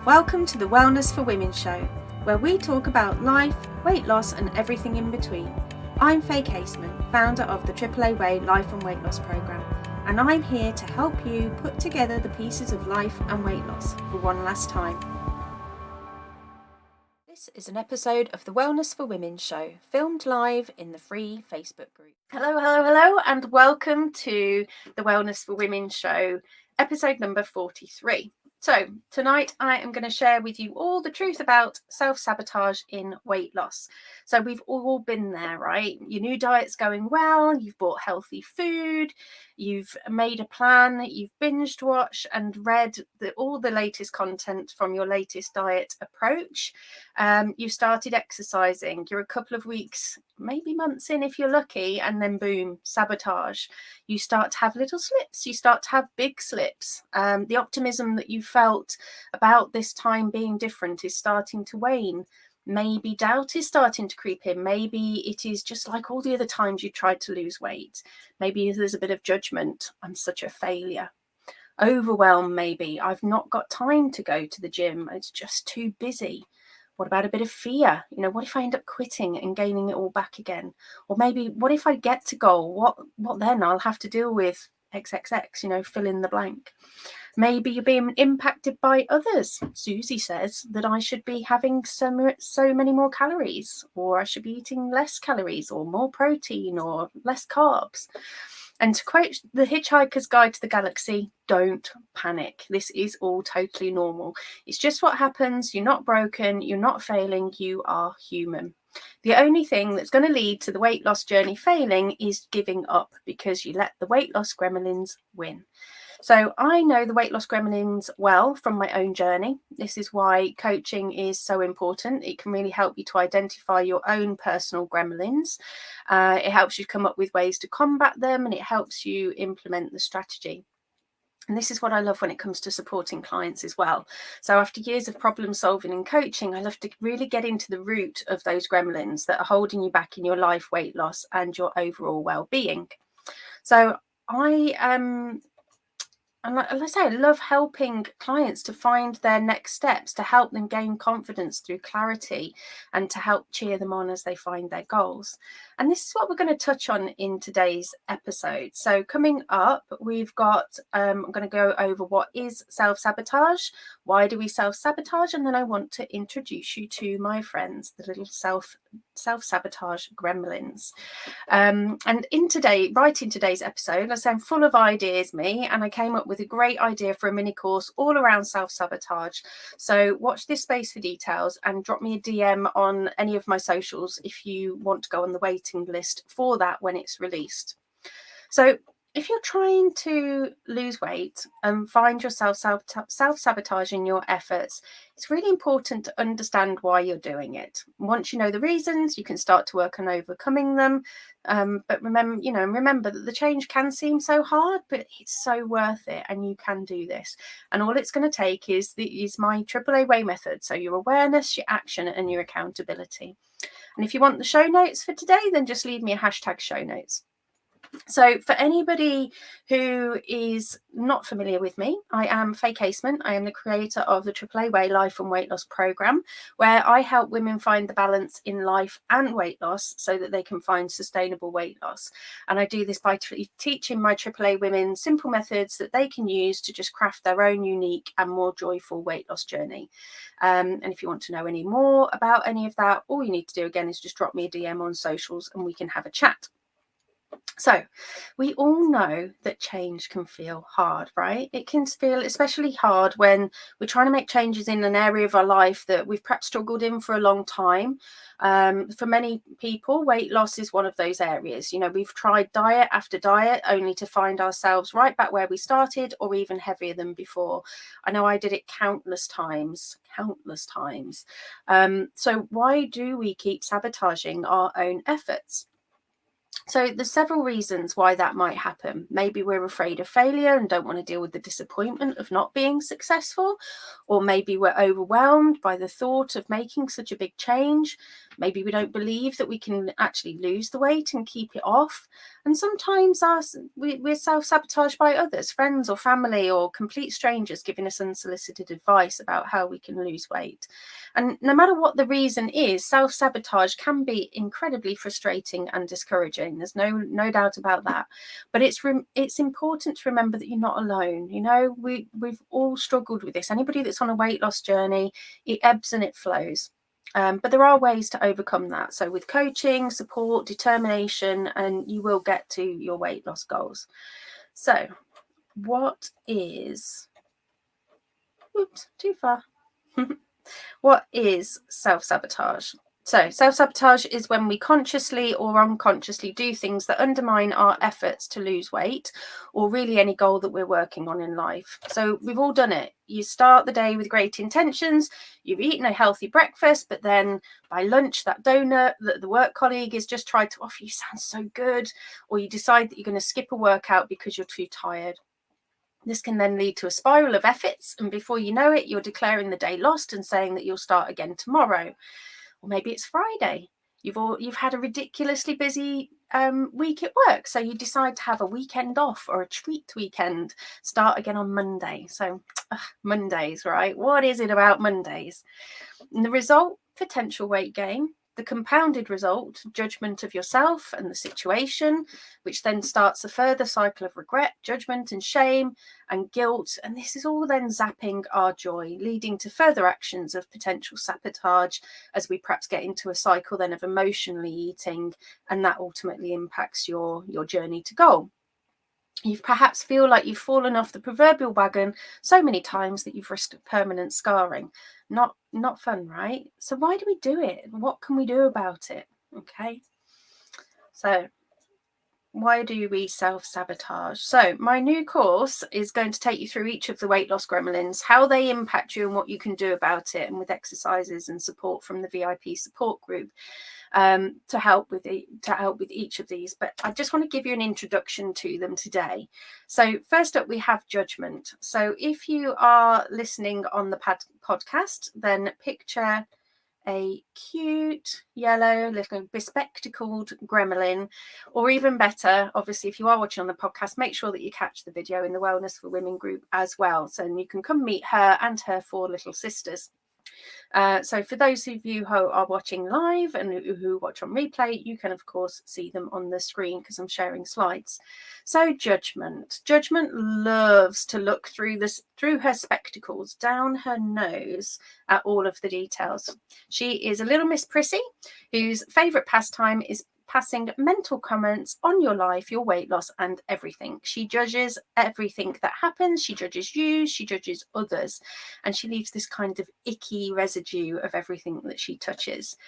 Welcome to the Wellness for Women show, where we talk about life, weight loss and everything in between. I'm Faye Caseman, founder of the AAA Way Life and Weight Loss Programme, and I'm here to help you put together the pieces of life and weight loss for one last time. This is an episode of the Wellness for Women show, filmed live in the free Facebook group. Hello, and welcome to the Wellness for Women show, episode number 43. So tonight I am going to share with you all the truth about self-sabotage in weight loss. So we've all been there, right? Your new diet's going well, you've bought healthy food, you've made a plan, you've binged watched and read all the latest content from your latest diet approach. You've started exercising, you're a couple of weeks, maybe months in if you're lucky, and then boom, sabotage. You start to have little slips, you start to have big slips. The optimism that you felt about this time being different is starting to wane. Maybe doubt is starting to creep in. Maybe it is just like all the other times you tried to lose weight. Maybe there's a bit of judgment. I'm such a failure. Overwhelm, maybe. I've not got time to go to the gym. It's just too busy. What about a bit of fear? What if I end up quitting and gaining it all back again? Or maybe, what if I get to goal? What then? I'll have to deal with XXX, fill in the blank. Maybe you're being impacted by others. Susie says that I should be having so many more calories, or I should be eating less calories, or more protein, or less carbs. And to quote the Hitchhiker's Guide to the Galaxy, don't panic. This is all totally normal. It's just what happens. You're not broken. You're not failing. You are human. The only thing that's going to lead to the weight loss journey failing is giving up, because you let the weight loss gremlins win. So I know the weight loss gremlins well from my own journey. This is why coaching is so important. It can really help you to identify your own personal gremlins. It helps you come up with ways to combat them, and it helps you implement the strategy. And this is what I love when it comes to supporting clients as well. So after years of problem solving and coaching, I love to really get into the root of those gremlins that are holding you back in your life, weight loss, and your overall well-being. So and like I say, I love helping clients to find their next steps, to help them gain confidence through clarity, and to help cheer them on as they find their goals. And this is what we're going to touch on in today's episode. So coming up, we've got, I'm going to go over what is self-sabotage, why do we self-sabotage, and then I want to introduce you to my friends, the little self-sabotage gremlins. And in today's episode, I say I'm full of ideas, and I came up with a great idea for a mini course all around self-sabotage. So watch this space for details and drop me a DM on any of my socials if you want to go on the waiting list for that when it's released. So if you're trying to lose weight and find yourself self-sabotaging your efforts, it's really important to understand why you're doing it. Once you know the reasons, you can start to work on overcoming them. But remember that the change can seem so hard, but it's so worth it, and you can do this. And all it's going to take is my AAA Way method. So your awareness, your action, and your accountability. And if you want the show notes for today, then just leave me a hashtag show notes. So for anybody who is not familiar with me, I am Faye Caseman. I am the creator of the AAA Way Life and Weight Loss Programme, where I help women find the balance in life and weight loss so that they can find sustainable weight loss. And I do this by teaching my AAA women simple methods that they can use to just craft their own unique and more joyful weight loss journey. And if you want to know any more about any of that, all you need to do again is just drop me a DM on socials and we can have a chat. So we all know that change can feel hard, right? It can feel especially hard when we're trying to make changes in an area of our life that we've perhaps struggled in for a long time. For many people, weight loss is one of those areas. We've tried diet after diet only to find ourselves right back where we started, or even heavier than before. I know I did it countless times. So why do we keep sabotaging our own efforts? So there's several reasons why that might happen. Maybe we're afraid of failure and don't want to deal with the disappointment of not being successful, or maybe we're overwhelmed by the thought of making such a big change. Maybe we don't believe that we can actually lose the weight and keep it off. And sometimes we're self-sabotaged by others, friends or family or complete strangers giving us unsolicited advice about how we can lose weight. And no matter what the reason is, self-sabotage can be incredibly frustrating and discouraging. There's no doubt about that. But it's important to remember that you're not alone. You know, we've all struggled with this. Anybody that's on a weight loss journey, it ebbs and it flows. But there are ways to overcome that. So with coaching, support, determination, and you will get to your weight loss goals. So what is, oops, too far. What is self-sabotage? So self-sabotage is when we consciously or unconsciously do things that undermine our efforts to lose weight, or really any goal that we're working on in life. So we've all done it. You start the day with great intentions, you've eaten a healthy breakfast, but then by lunch that donut that the work colleague has just tried to offer you sounds so good, or you decide that you're going to skip a workout because you're too tired. This can then lead to a spiral of efforts, and before you know it, you're declaring the day lost and saying that you'll start again tomorrow. Or maybe it's Friday. You've had a ridiculously busy week at work, so you decide to have a weekend off or a treat weekend. Start again on Monday. So Mondays, right? What is it about Mondays? And the result, potential weight gain. The compounded result, judgment of yourself and the situation, which then starts a further cycle of regret, judgment and shame and guilt. And this is all then zapping our joy, leading to further actions of potential sabotage as we perhaps get into a cycle then of emotionally eating, and that ultimately impacts your journey to goal. You perhaps feel like you've fallen off the proverbial wagon so many times that you've risked permanent scarring. Not fun, right? So why do we do it? What can we do about it? Okay. So why do we self-sabotage? So my new course is going to take you through each of the weight loss gremlins, how they impact you and what you can do about it, and with exercises and support from the VIP support group to help with each of these. But I just want to give you an introduction to them today. So first up, we have judgment. So if you are listening on the podcast, then picture a cute yellow little bespectacled gremlin, or even better, obviously if you are watching on the podcast, make sure that you catch the video in the Wellness for Women group as well, so you can come meet her and her 4 little sisters. So for those of you who are watching live and who watch on replay, you can of course see them on the screen because I'm sharing slides. So judgment loves to look through her spectacles down her nose at all of the details. She is a little Miss Prissy, whose favourite pastime is passing mental comments on your life, your weight loss, and everything. She judges everything that happens. She judges you, she judges others, and she leaves this kind of icky residue of everything that she touches.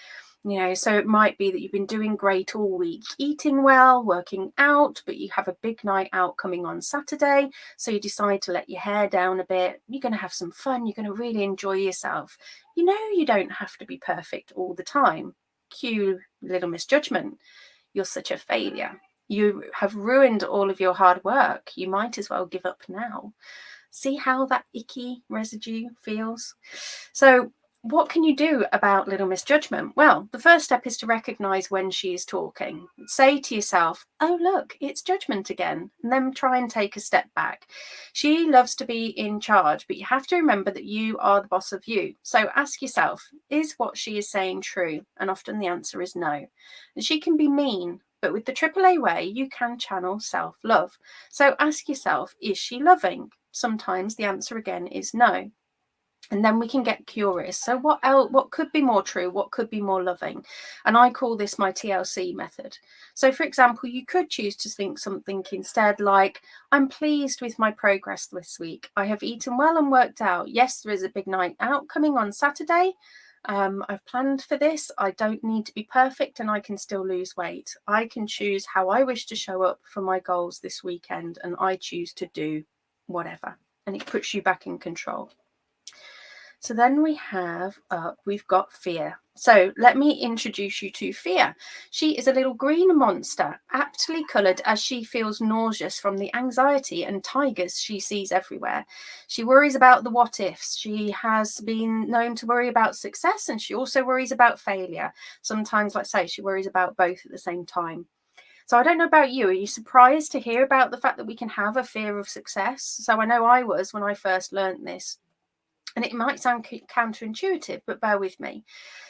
You know, so it might be that you've been doing great all week, eating well, working out, but you have a big night out coming on Saturday, so you decide to let your hair down a bit. You're going to have some fun. You're going to really enjoy yourself. You know, you don't have to be perfect all the time. Cue little misjudgment. You're such a failure. You have ruined all of your hard work. You might as well give up now. See how that icky residue feels? So what can you do about little misjudgment? Well, the first step is to recognize when she is talking. Say to yourself, oh, look, it's judgment again. And then try and take a step back. She loves to be in charge, but you have to remember that you are the boss of you. So ask yourself, is what she is saying true? And often the answer is no. And she can be mean, but with the AAA way, you can channel self-love. So ask yourself, is she loving? Sometimes the answer again is no. And then we can get curious. So what else, what could be more true? What could be more loving? And I call this my TLC method. So for example, you could choose to think something instead like, I'm pleased with my progress this week. I have eaten well and worked out. Yes, there is a big night out coming on Saturday. I've planned for this. I don't need to be perfect and I can still lose weight. I can choose how I wish to show up for my goals this weekend, and I choose to do whatever. And it puts you back in control. So then we've got fear. So let me introduce you to Fear. She is a little green monster, aptly coloured as she feels nauseous from the anxiety and tigers she sees everywhere. She worries about the what ifs. She has been known to worry about success, and she also worries about failure. Sometimes, like I say, she worries about both at the same time. So I don't know about you. Are you surprised to hear about the fact that we can have a fear of success? So I know I was when I first learned this. And it might sound counterintuitive, but bear with me.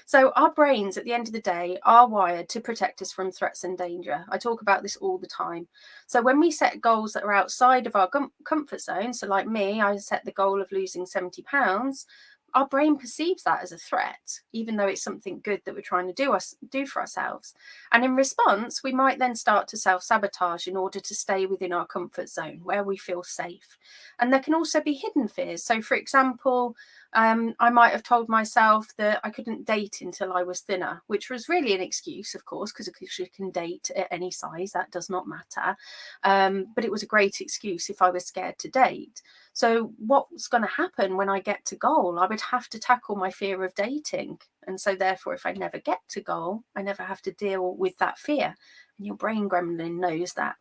So our brains, at the end of the day, are wired to protect us from threats and danger. I talk about this all the time. So when we set goals that are outside of our comfort zone, so like me, I set the goal of losing 70 pounds, our brain perceives that as a threat, even though it's something good that we're trying to do for ourselves. And in response, we might then start to self-sabotage in order to stay within our comfort zone where we feel safe. And there can also be hidden fears. So, for example, I might have told myself that I couldn't date until I was thinner, which was really an excuse, of course, because you can date at any size, that does not matter. But it was a great excuse if I was scared to date. So what's going to happen when I get to goal? I would have to tackle my fear of dating. And so therefore, if I never get to goal, I never have to deal with that fear. And your brain gremlin knows that.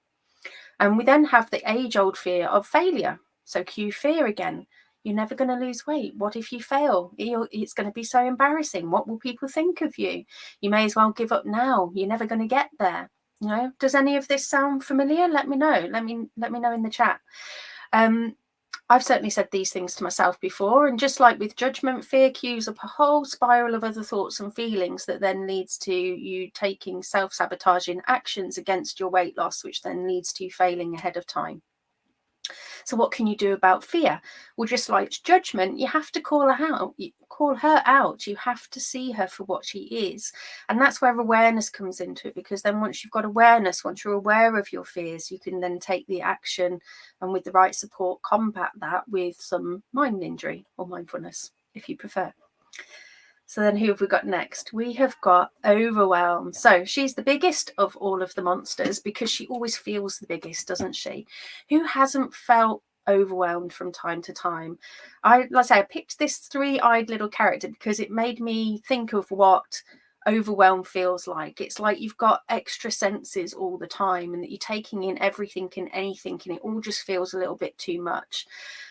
And we then have the age-old fear of failure. So cue fear again. You're never going to lose weight. What if you fail? It's going to be so embarrassing. What will people think of you? You may as well give up now. You're never going to get there. You know, does any of this sound familiar? Let me know. Let me know in the chat. I've certainly said these things to myself before, and just like with judgment, fear cues up a whole spiral of other thoughts and feelings that then leads to you taking self-sabotaging actions against your weight loss, which then leads to you failing ahead of time. So what can you do about fear? Well, just like judgment, you have to call her out. You have to see her for what she is. And that's where awareness comes into it, because then once you've got awareness, once you're aware of your fears, you can then take the action and with the right support combat that with some mind injury or mindfulness, if you prefer. So then who have we got next? We have got Overwhelm. So she's the biggest of all of the monsters because she always feels the biggest, doesn't she? Who hasn't felt overwhelmed from time to time? Like I say, I picked this three-eyed little character because it made me think of what overwhelm feels like. It's like you've got extra senses all the time and that you're taking in everything and anything and it all just feels a little bit too much.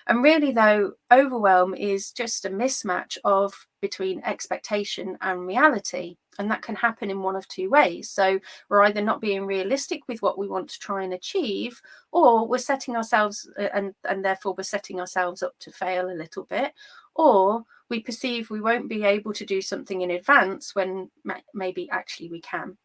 And really though, overwhelm is just a mismatch of between expectation and reality, and that can happen in one of two ways. So we're either not being realistic with what we want to try and achieve, or we're setting ourselves and therefore we're setting ourselves up to fail a little bit, or we perceive we won't be able to do something in advance when maybe actually we can.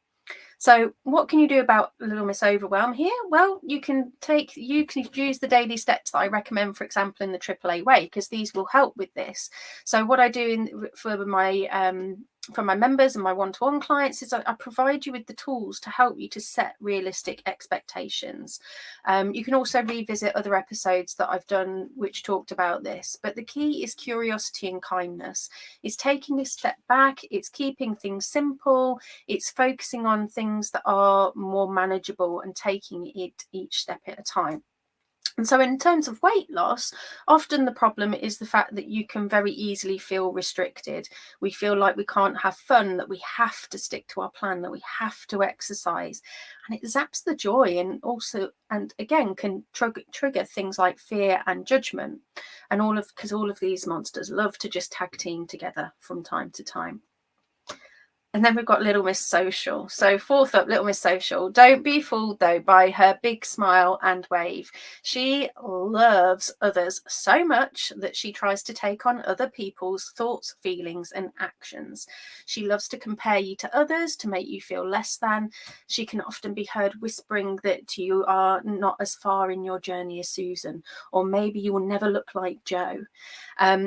So what can you do about Little Miss Overwhelm here? Well, you can use the daily steps that I recommend, for example, in the AAA way, because these will help with this. So what I do for my members and my one-to-one clients is I provide you with the tools to help you to set realistic expectations. You can also revisit other episodes that I've done which talked about this, but the key is curiosity and kindness. It's taking a step back, it's keeping things simple, it's focusing on things that are more manageable and taking it each step at a time. And so in terms of weight loss, often the problem is the fact that you can very easily feel restricted. We feel like we can't have fun, that we have to stick to our plan, that we have to exercise. And it zaps the joy and again can trigger things like fear and judgment. And because all of these monsters love to just tag team together from time to time. And then we've got Little Miss Social. So fourth up, Little Miss Social. Don't be fooled, though, by her big smile and wave. She loves others so much that she tries to take on other people's thoughts, feelings, and actions. She loves to compare you to others to make you feel less than. She can often be heard whispering that you are not as far in your journey as Susan, or maybe you will never look like Joe.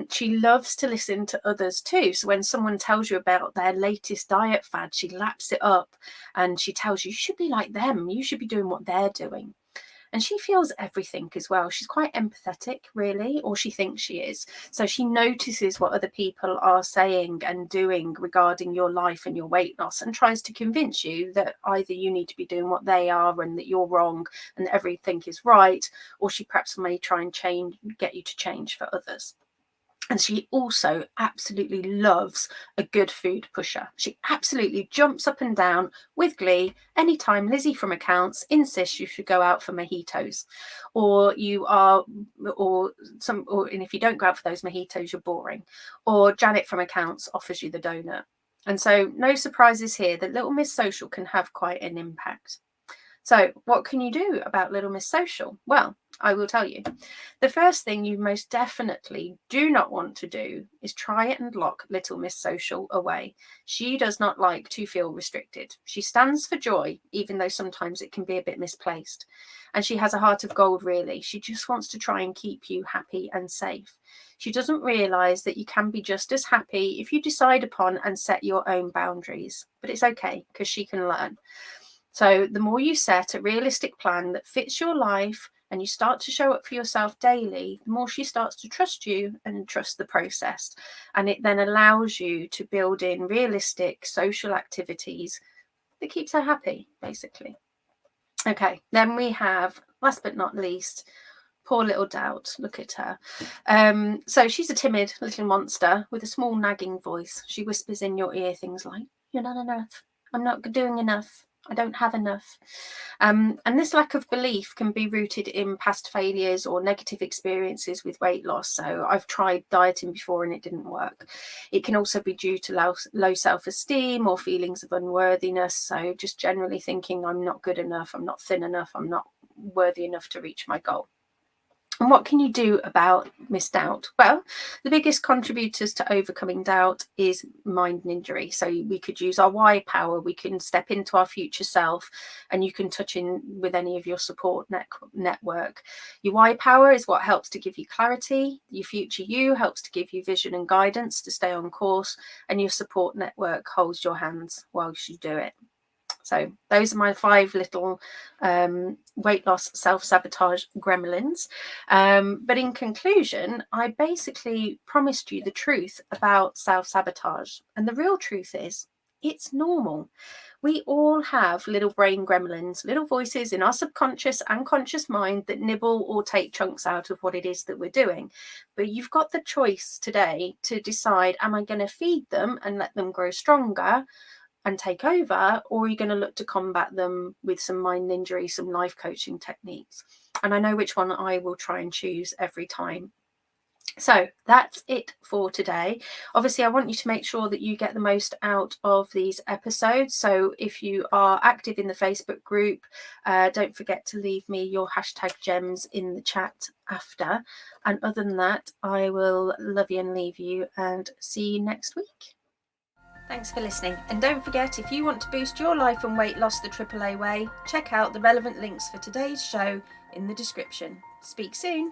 She loves to listen to others too. So when someone tells you about their latest diet fad, she laps it up and she tells you should be like them. You should be doing what they're doing. And she feels everything as well. She's quite empathetic, really, or she thinks she is. So she notices what other people are saying and doing regarding your life and your weight loss and tries to convince you that either you need to be doing what they are and that you're wrong and that everything is right, or she perhaps may try and get you to change for others. And she also absolutely loves a good food pusher. She absolutely jumps up and down with glee anytime Lizzie from accounts insists you should go out for mojitos, or and if you don't go out for those mojitos, you're boring, or Janet from accounts offers you the donut. And so no surprises here that Little Miss Social can have quite an impact. So what can you do about Little Miss Social? Well, I will tell you. The first thing you most definitely do not want to do is try and lock Little Miss Social away. She does not like to feel restricted. She stands for joy, even though sometimes it can be a bit misplaced. And she has a heart of gold, really. She just wants to try and keep you happy and safe. She doesn't realise that you can be just as happy if you decide upon and set your own boundaries. But it's okay, because she can learn. So the more you set a realistic plan that fits your life and you start to show up for yourself daily, the more she starts to trust you and trust the process. And it then allows you to build in realistic social activities that keeps her happy, basically. Okay, then we have, last but not least, poor little Doubt. Look at her. So she's a timid little monster with a small nagging voice. She whispers in your ear things like, "You're not enough. I'm not doing enough. I don't have enough." And this lack of belief can be rooted in past failures or negative experiences with weight loss. So I've tried dieting before and it didn't work. It can also be due to low self-esteem or feelings of unworthiness. So just generally thinking I'm not good enough, I'm not thin enough, I'm not worthy enough to reach my goal. And what can you do about misdoubt? Well, the biggest contributors to overcoming doubt is Mind Nijary. So we could use our why power. We can step into our future self, and you can touch in with any of your support network. Your why power is what helps to give you clarity. Your future you helps to give you vision and guidance to stay on course. And your support network holds your hands whilst you do it. So those are my 5 little weight loss self-sabotage gremlins. But in conclusion, I basically promised you the truth about self-sabotage. And the real truth is, it's normal. We all have little brain gremlins, little voices in our subconscious and conscious mind that nibble or take chunks out of what it is that we're doing. But you've got the choice today to decide, am I going to feed them and let them grow stronger and take over, or are you going to look to combat them with some Mind Nijary, some life coaching techniques? And I know which one I will try and choose every time. So that's it for today. Obviously, I want you to make sure that you get the most out of these episodes. So if you are active in the Facebook group, don't forget to leave me your #gems in the chat after. And other than that, I will love you and leave you and see you next week. Thanks for listening, and don't forget, if you want to boost your life and weight loss the AAA way, check out the relevant links for today's show in the description. Speak soon.